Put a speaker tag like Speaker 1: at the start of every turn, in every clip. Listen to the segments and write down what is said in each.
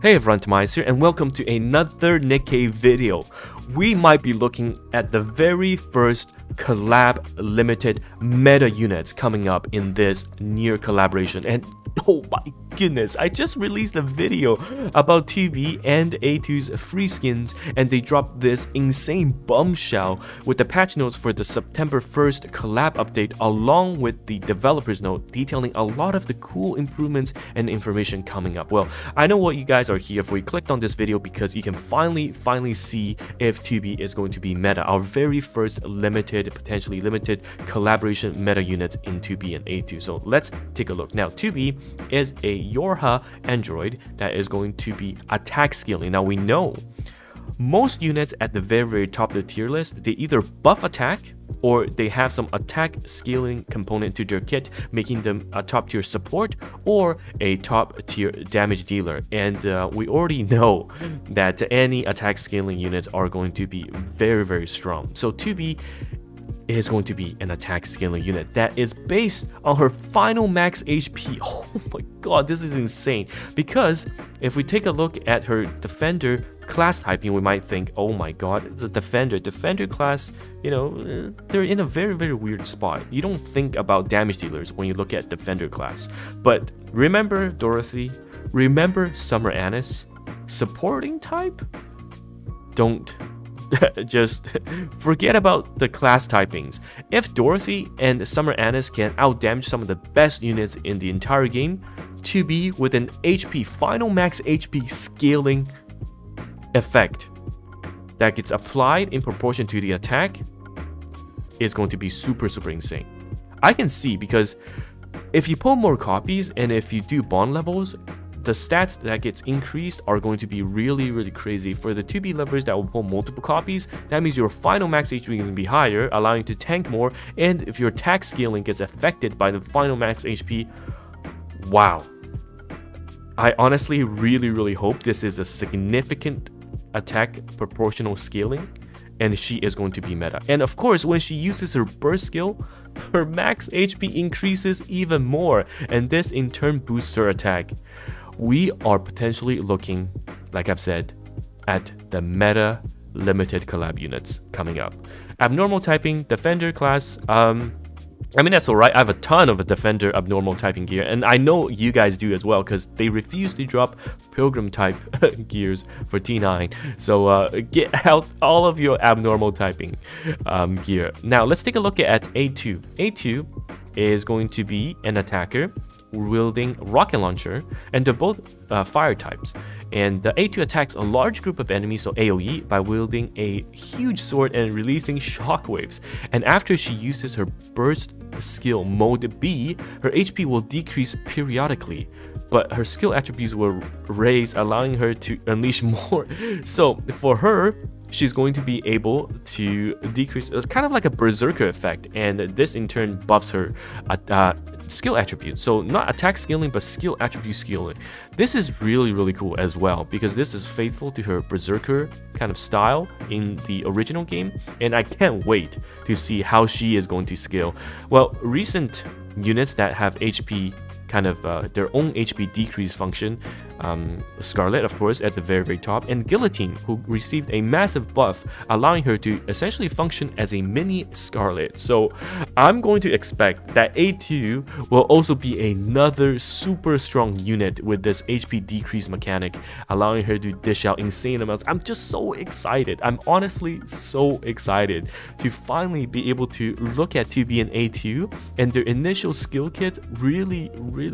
Speaker 1: Hey everyone, Tomias here, and welcome to another Nikkei video. We might be looking at the very first collab limited meta units coming up in this near collaboration, and oh my goodness, I just released a video about 2B and A2's free skins, and they dropped this insane bombshell with the patch notes for the September 1st collab update, along with the developer's note detailing a lot of the cool improvements and information coming up. Well, I know what you guys are here for. You clicked on this video because you can finally see if 2B is going to be meta, our very first potentially limited collaboration meta units in 2B and A2. So let's take a look. Now, 2B is a Yorha android that is going to be attack scaling. Now we know most units at the very top of the tier list, they either buff attack or they have some attack scaling component to their kit, making them a top tier support or a top tier damage dealer. And we already know that any attack scaling units are going to be very strong. So 2B is going to be an attack scaling unit that is based on her final max HP. Oh my god, this is insane. Because if we take a look at her defender class typing, we might think, oh my god, the defender class, you know, they're in a very weird spot. You don't think about damage dealers when you look at defender class. But remember Dorothy, remember Summer Annis, supporting type? Don't just forget about the class typings. If Dorothy and Summer Annis can outdamage some of the best units in the entire game, 2B with an HP final max HP scaling effect that gets applied in proportion to the attack is going to be super insane. I can see, because if you pull more copies and if you do bond levels, the stats that gets increased are going to be really crazy. For the 2B levers that will pull multiple copies, that means your final max HP is going to be higher, allowing you to tank more. And if your attack scaling gets affected by the final max HP, wow. I honestly really hope this is a significant attack proportional scaling, and she is going to be meta. And of course, when she uses her burst skill, her max HP increases even more, and this in turn boosts her attack. We are potentially looking, like I've said, at the meta limited collab units coming up. Abnormal typing, defender class, I mean, that's alright. I have a ton of defender abnormal typing gear, and I know you guys do as well, because they refuse to drop pilgrim type gears for T9. So get out all of your abnormal typing gear. Now let's take a look at A2. A2 is going to be an attacker wielding rocket launcher, and they're both fire types, and the A2 attacks a large group of enemies, so AoE, by wielding a huge sword and releasing shockwaves. And after she uses her burst skill mode B, her HP will decrease periodically, but her skill attributes will raise, allowing her to unleash more. So for her, she's going to be able to decrease, kind of like a berserker effect, and this in turn buffs her skill attributes. So not attack scaling, but skill attribute scaling. This is really cool as well, because this is faithful to her berserker kind of style in the original game, and I can't wait to see how she is going to scale. Well, recent units that have HP kind of their own HP decrease function, Scarlet, of course, at the very top, and Guillotine, who received a massive buff, allowing her to essentially function as a mini Scarlet. So I'm going to expect that A2 will also be another super strong unit with this HP decrease mechanic, allowing her to dish out insane amounts. I'm just so excited. I'm honestly so excited to finally be able to look at 2B and A2, and their initial skill kit really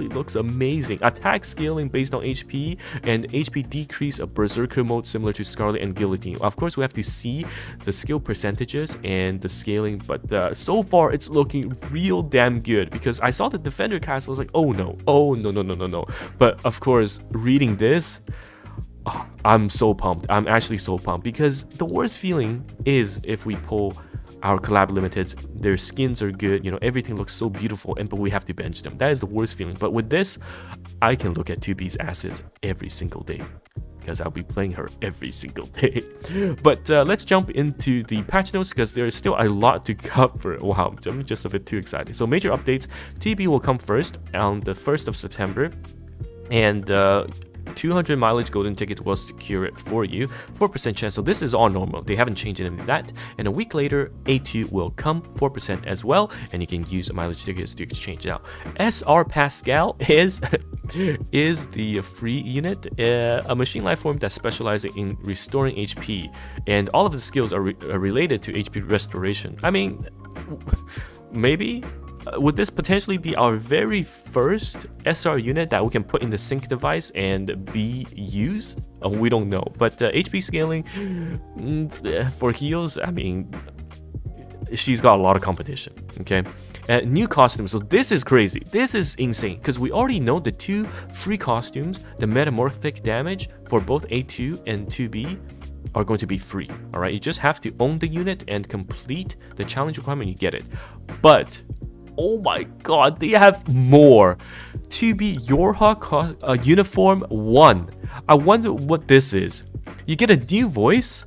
Speaker 1: looks amazing. Attack scaling based on HP and HP decrease of berserker mode similar to Scarlet and Guillotine. Of course, we have to see the skill percentages and the scaling, but so far it's looking real damn good, because I saw the defender cast, I was like, oh no. But of course, reading this, oh, I'm so pumped. I'm actually so pumped, because the worst feeling is if we pull our collab limiteds, their skins are good, you know, everything looks so beautiful, but we have to bench them. That is the worst feeling. But with this, I can look at 2B's assets every single day, because I'll be playing her every single day. But let's jump into the patch notes, because there is still a lot to cover. Wow, I'm just a bit too excited. So major updates, 2B will come first on the 1st of September, and 200 mileage golden tickets will secure it for you. 4% chance, so this is all normal. They haven't changed any of that. And a week later, A2 will come, 4% as well, and you can use mileage tickets to exchange it out. SR Pascal is the free unit, a machine life form that specializes in restoring HP, and all of the skills are related to HP restoration. I mean, maybe would this potentially be our very first SR unit that we can put in the sync device and be used? We don't know, but HP scaling for heals, I mean, she's got a lot of competition. Okay, new costumes. So this is crazy. This is insane because we already know the 2 free costumes, the metamorphic damage for both A2 and 2B are going to be free. All right, you just have to own the unit and complete the challenge requirement, you get it. But oh my god, they have more. 2B Yorha uniform 1. I wonder what this is. You get a new voice,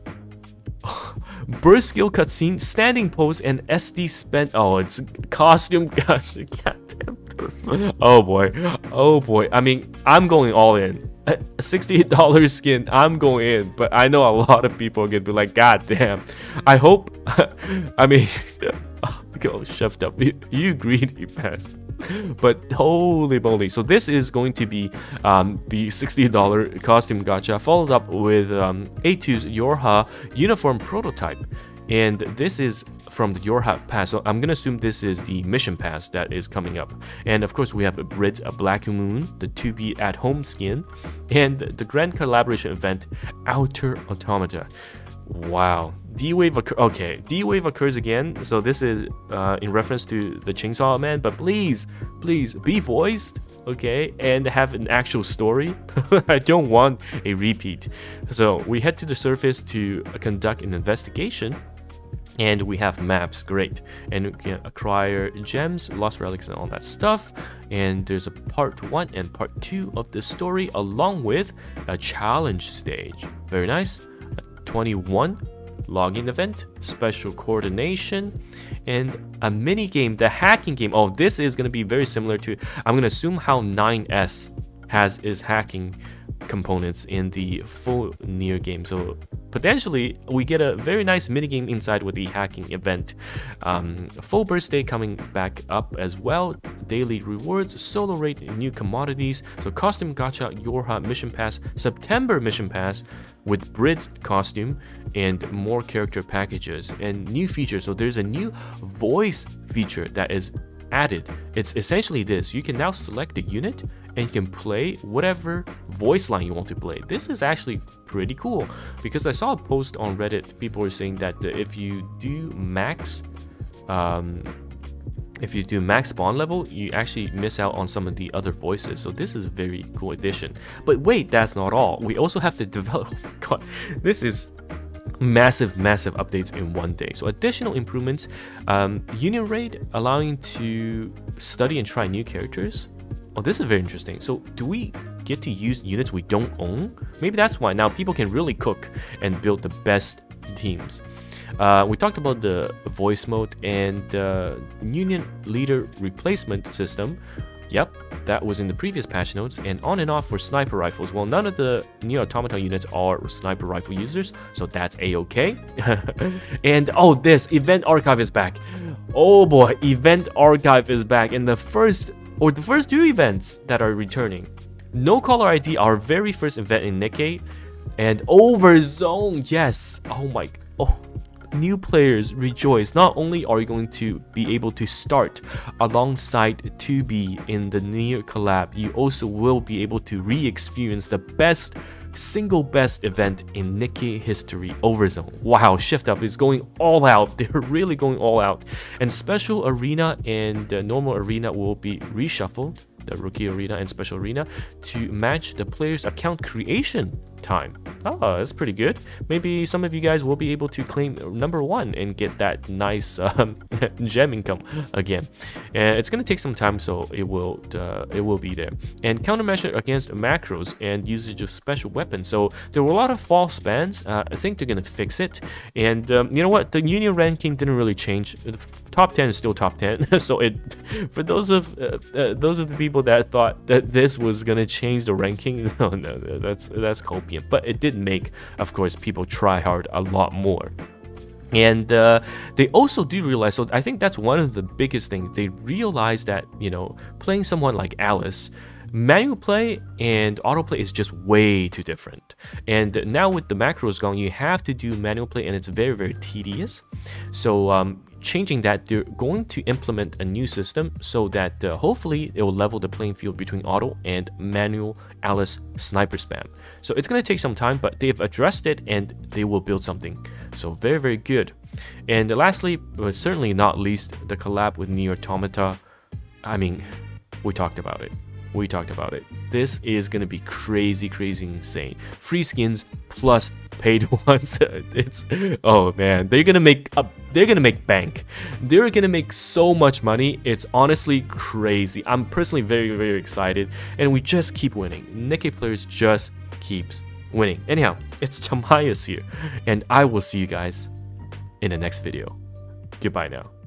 Speaker 1: burst skill cutscene, standing pose, and SD spend. Oh, it's costume. Gosh, goddamn. Oh boy, oh boy. I mean, I'm going all in. $68 skin, I'm going in, but I know a lot of people are gonna be like, god damn. I hope. I mean, go shoved up. You greedy best. But holy moly, so this is going to be the $60 costume gacha, followed up with A2's Yorha uniform prototype, and this is from the Yorha pass. So I'm gonna assume this is the mission pass that is coming up. And of course we have Brit Black Moon, the 2B at home skin, and the grand collaboration event Outer Automata. Wow, D-Wave D-Wave occurs again, so this is in reference to the Chainsaw Man, but please be voiced, okay, and have an actual story. I don't want a repeat. So we head to the surface to conduct an investigation, and we have maps, great, and we can acquire gems, lost relics, and all that stuff. And there's a part 1 and part 2 of the story, along with a challenge stage. Very nice. 21 login event, special coordination, and a mini game, the hacking game. Oh, this is going to be very similar to, I'm going to assume how 9S has its hacking components in the full Nier game. So potentially we get a very nice minigame inside with the hacking event. Full birthday coming back up as well, daily rewards, solo raid, new commodities. So costume gacha, Yorha mission pass, September mission pass with Brit's costume, and more character packages and new features. So there's a new voice feature that is added. It's essentially this: you can now select a unit and you can play whatever voice line you want to play. This is actually pretty cool, because I saw a post on Reddit, people were saying that if you do max spawn level, you actually miss out on some of the other voices. So this is a very cool addition. But wait, that's not all. We also have to develop. Oh my god, this is massive updates in one day. So additional improvements, Union Raid allowing to study and try new characters. Oh, this is very interesting. So do we get to use units we don't own? Maybe that's why now people can really cook and build the best teams. We talked about the voice mode and Union Leader replacement system. Yep, that was in the previous patch notes. And on and off for sniper rifles. Well, none of the Nier Automata units are sniper rifle users, so that's a-okay. And oh, this Event Archive is back. Oh boy, Event Archive is back. And the first 2 events that are returning: No Caller ID, our very first event in Nikkei, and Overzone. Yes. New players rejoice. Not only are you going to be able to start alongside 2B in the Nier collab, you also will be able to re-experience the single best event in Nikkei history, Overzone. Wow, Shift Up is going all out. They're really going all out. And Special Arena and Normal Arena will be reshuffled, the Rookie Arena and Special Arena, to match the player's account creation time. Oh, that's pretty good. Maybe some of you guys will be able to claim #1 and get that nice gem income again. And it's gonna take some time, so it will be there. And countermeasure against macros and usage of special weapons. So there were a lot of false spans. I think they're gonna fix it. And you know what? The Union ranking didn't really change. top 10 is still top 10. So it, for those of the people that thought that this was gonna change the ranking, no, that's copium. But it did make, of course, people try hard a lot more. And they also do realize, so I think that's one of the biggest things, they realize that, you know, playing someone like Alice, manual play and autoplay is just way too different. And now with the macros gone, you have to do manual play, and it's very, very tedious. So changing that, they're going to implement a new system so that hopefully it will level the playing field between auto and manual Alice sniper spam. So it's going to take some time, but they've addressed it and they will build something. So very, very good. And lastly, but certainly not least, the collab with NieR Automata. I mean, we talked about it. This is gonna be crazy, crazy insane. Free skins plus paid ones. It's, oh man, they're gonna make bank. They're gonna make so much money. It's honestly crazy. I'm personally very, very excited, and we just keep winning. Nikkei players just keeps winning. Anyhow, it's Tomias here, and I will see you guys in the next video. Goodbye now.